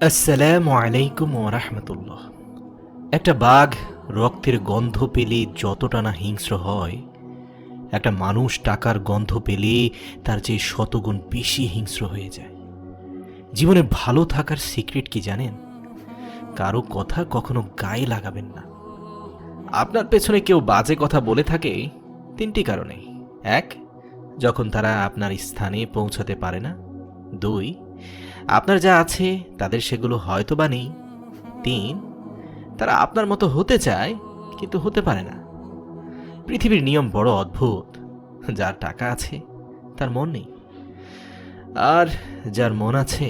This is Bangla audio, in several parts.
আসসালামু আলাইকুম ওরহমতুল্লাহ। একটা বাঘ রক্তের গন্ধ পেলে যতটা না হিংস্র হয়, একটা মানুষ টাকার গন্ধ পেলে তার চেয়ে শতগুণ বেশি হিংস্র হয়ে যায়। জীবনে ভালো থাকার সিক্রেট কি জানেন? কারো কথা কখনো গায়ে লাগাবেন না। আপনার পেছনে কেউ বাজে কথা বলে থাকে তিনটি কারণে: এক, যখন তারা আপনার স্থানে পৌঁছাতে পারে না; দুই, আপনার যা আছে তাদের সেগুলো হয়তো বা নেই; তিন, তারা আপনার মতো হতে চায় কিন্তু হতে পারে না। পৃথিবীর নিয়ম বড় অদ্ভুত। যার টাকা আছে তার মন নেই, আর যার মন আছে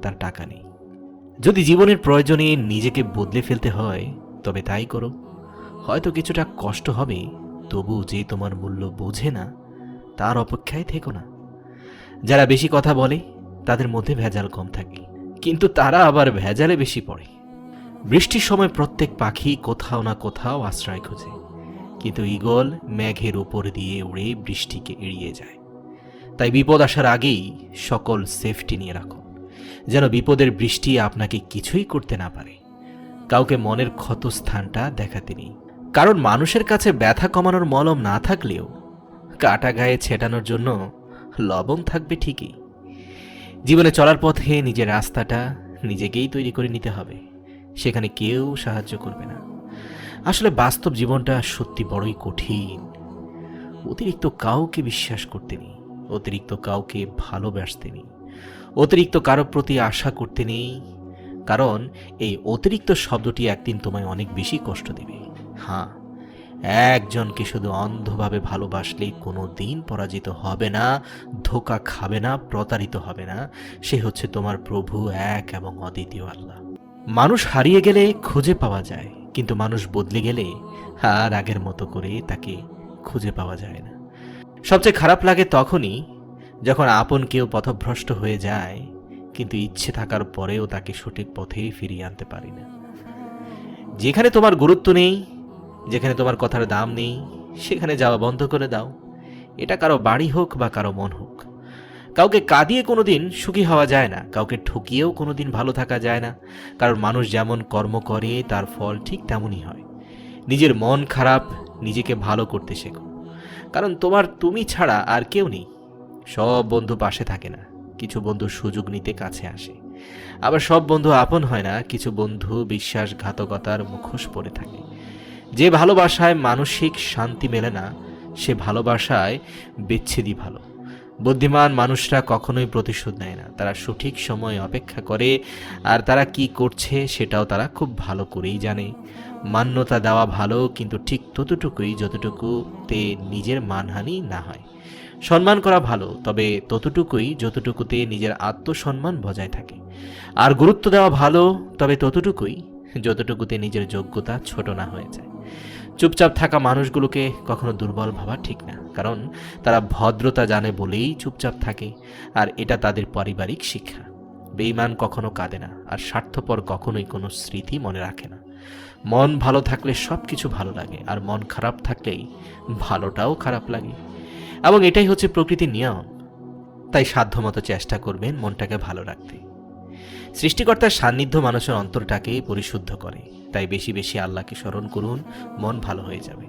তার টাকা নেই। যদি জীবনের প্রয়োজনে নিজেকে বদলে ফেলতে হয় তবে তাই করো। হয়তো কিছুটা কষ্ট হবে, তবু যে তোমার মূল্য বোঝে না তার অপেক্ষায় থেকো না। যারা বেশি কথা বলে তাদের মধ্যে ভেজাল কম থাকে, কিন্তু তারা আবার ভেজালে বেশি পড়ে। বৃষ্টির সময় প্রত্যেক পাখি কোথাও না কোথাও আশ্রয় খোঁজে, কিন্তু ঈগল মেঘের উপর দিয়ে উড়ে বৃষ্টিকে এড়িয়ে যায়। তাই বিপদ আসার আগেই সকল সেফটি নিয়ে রাখুন, যেন বিপদের বৃষ্টি আপনাকে কিছুই করতে না পারে। কাউকে মনের ক্ষত স্থানটা দেখাতে নেই, কারণ মানুষের কাছে ব্যথা কমানোর মলম না থাকলেও কাটা গায়ে ছেটানোর জন্য লবণ থাকবে ঠিকই। জীবনে চলার পথে নিজের রাস্তাটা নিজেকেই তৈরি করে নিতে হবে, সেখানে কেউ সাহায্য করবে না। আসলে বাস্তব জীবনটা সত্যি বড়ই কঠিন। অতিরিক্ত কাউকে বিশ্বাস করতে নেই, অতিরিক্ত কাউকে ভালোবাসতে নেই, অতিরিক্ত কারো প্রতি আশা করতে নেই, কারণ এই অতিরিক্ত শব্দটি একদিন তোমায় অনেক বেশি কষ্ট দেবে। হ্যাঁ, একজনকে শুধু অন্ধভাবে ভালোবাসলেই কোনো দিন পরাজিত হবে না, ধোঁকা খাবে না, প্রতারিত হবে না। সে হচ্ছে তোমার প্রভু, এক এবং অদ্বিতীয় আল্লাহ। মানুষ হারিয়ে গেলে খুঁজে পাওয়া যায়, কিন্তু মানুষ বদলে গেলে আর আগের মতো করে তাকে খুঁজে পাওয়া যায় না। সবচেয়ে খারাপ লাগে তখনই যখন আপন কেউ পথভ্রষ্ট হয়ে যায়, কিন্তু ইচ্ছে থাকার পরেও তাকে সঠিক পথে ফিরিয়ে আনতে পারি না। যেখানে তোমার গুরুত্ব নেই, যেখানে তোমার কথার দাম নেই, সেখানে যাওয়া বন্ধ করে দাও। এটা কারো বাড়ি হোক বা কারো মন হোক। কাউকে কাঁদিয়ে কোনোদিন সুখী হওয়া যায় না, কাউকে ঠকিয়েও কোনোদিন ভালো থাকা যায় না। কারণ মানুষ যেমন কর্ম করে তার ফল ঠিক তেমনই হয়। নিজের মন খারাপ, নিজেকে ভালো করতে শেখো, কারণ তুমি ছাড়া আর কেউ নেই। সব বন্ধু পাশে থাকে না, কিছু বন্ধু সুযোগ নিতে কাছে আসে। আবার সব বন্ধু আপন হয় না, কিছু বন্ধু বিশ্বাসঘাতকতার মুখোশ পরে থাকে। যে ভালোবাসায় মানসিক শান্তি মেলে না, সে ভালোবাসায় বিচ্ছেদই ভালো। বুদ্ধিমান মানুষরা কখনোই প্রতিশোধ নেয় না, তারা সঠিক সময় অপেক্ষা করে, আর তারা কি করছে সেটাও তারা খুব ভালো করেই জানে। মান্যতা দেওয়া ভালো, কিন্তু ঠিক ততটুকুই যতটুকুতে নিজের মানহানি না হয়। সম্মান করা ভালো, তবে ততটুকুই যতটুকুতে নিজের আত্মসম্মান বজায় থাকে। আর গুরুত্ব দেওয়া ভালো, তবে ততটুকুই যতটুকুতে নিজের যোগ্যতা ছোট না হয়ে যায়। চুপচাপ থাকা মানুষগুলোকে কখনো দুর্বল ভাবা ঠিক না, কারণ তারা ভদ্রতা জানে বলেই চুপচাপ থাকে, আর এটা তাদের পারিবারিক শিক্ষা। বেঈমান কখনো কাঁদে না, আর স্বার্থপর কখনোই কোনো স্মৃতি মনে রাখে না। মন ভালো থাকলে সব কিছু ভালো লাগে, আর মন খারাপ থাকলেই ভালোটাও খারাপ লাগে, এবং এটাই হচ্ছে প্রকৃতির নিয়ম। তাই সাধ্যমতো চেষ্টা করবেন মনটাকে ভালো রাখতে। সৃষ্টিকর্তার সান্নিধ্য মানুষের অন্তরটাকে পরিশুদ্ধ করে, তাই বেশি বেশি আল্লাহকে স্মরণ করুন, মন ভালো হয়ে যাবে।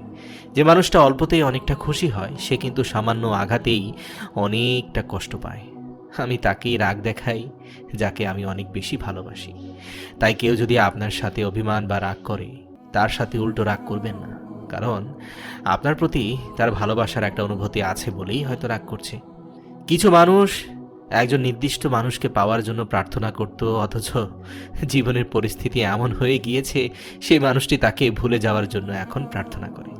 যে মানুষটা অল্পতেই অনেকটা খুশি হয়, সে কিন্তু সামান্য আঘাতেই অনেকটা কষ্ট পায়। আমি তাকেই রাগ দেখাই যাকে আমি অনেক বেশি ভালোবাসি। তাই কেউ যদি আপনার সাথে অভিমান বা রাগ করে, তার সাথে উল্টো রাগ করবেন না, কারণ আপনার প্রতি তার ভালোবাসার একটা অনুভূতি আছে বলেই হয়তো রাগ করছে। কিছু মানুষ একজন নির্দিষ্ট মানুষকে পাওয়ার জন্য প্রার্থনা করত, অথচ জীবনের পরিস্থিতি এমন হয়ে গিয়েছে সেই মানুষটি তাকে ভুলে যাওয়ার জন্য এখন প্রার্থনা করে।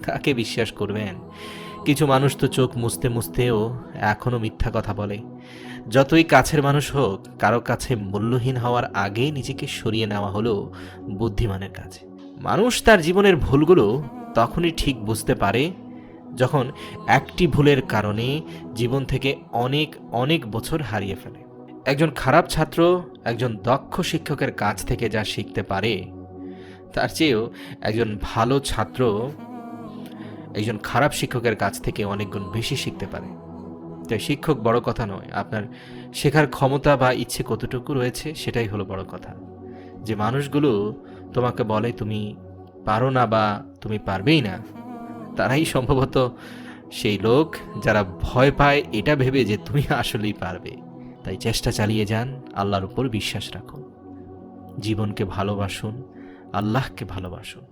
কাকে বিশ্বাস করবেন? কিছু মানুষ তো চোখ মুছতে মুছতেও এখনও মিথ্যা কথা বলে। যতই কাছের মানুষ হোক, কারো কাছে মূল্যহীন হওয়ার আগে নিজেকে সরিয়ে নেওয়া হলো বুদ্ধিমানের কাজ। মানুষ তার জীবনের ভুলগুলো তখনই ঠিক বুঝতে পারে যখন একটি ভুলের কারণে জীবন থেকে অনেক অনেক বছর হারিয়ে ফেলে। একজন খারাপ ছাত্র একজন দক্ষ শিক্ষকের কাছ থেকে যা শিখতে পারে, তার চেয়েও একজন ভালো ছাত্র একজন খারাপ শিক্ষকের কাছ থেকে অনেক গুণ বেশি শিখতে পারে। তাই শিক্ষক বড় কথা নয়, আপনার শেখার ক্ষমতা বা ইচ্ছে কতটুকু রয়েছে সেটাই হলো বড় কথা। যে মানুষগুলো তোমাকে বলে তুমি পারো না বা তুমি পারবেই না, তারাই সম্ভবত সেই লোক যারা ভয় পায় এটা ভেবে যে তুমি আসলেই পারবে। তাই চেষ্টা চালিয়ে যান, আল্লাহর উপর বিশ্বাস রাখুন, জীবনকে ভালোবাসুন, আল্লাহকে ভালোবাসুন।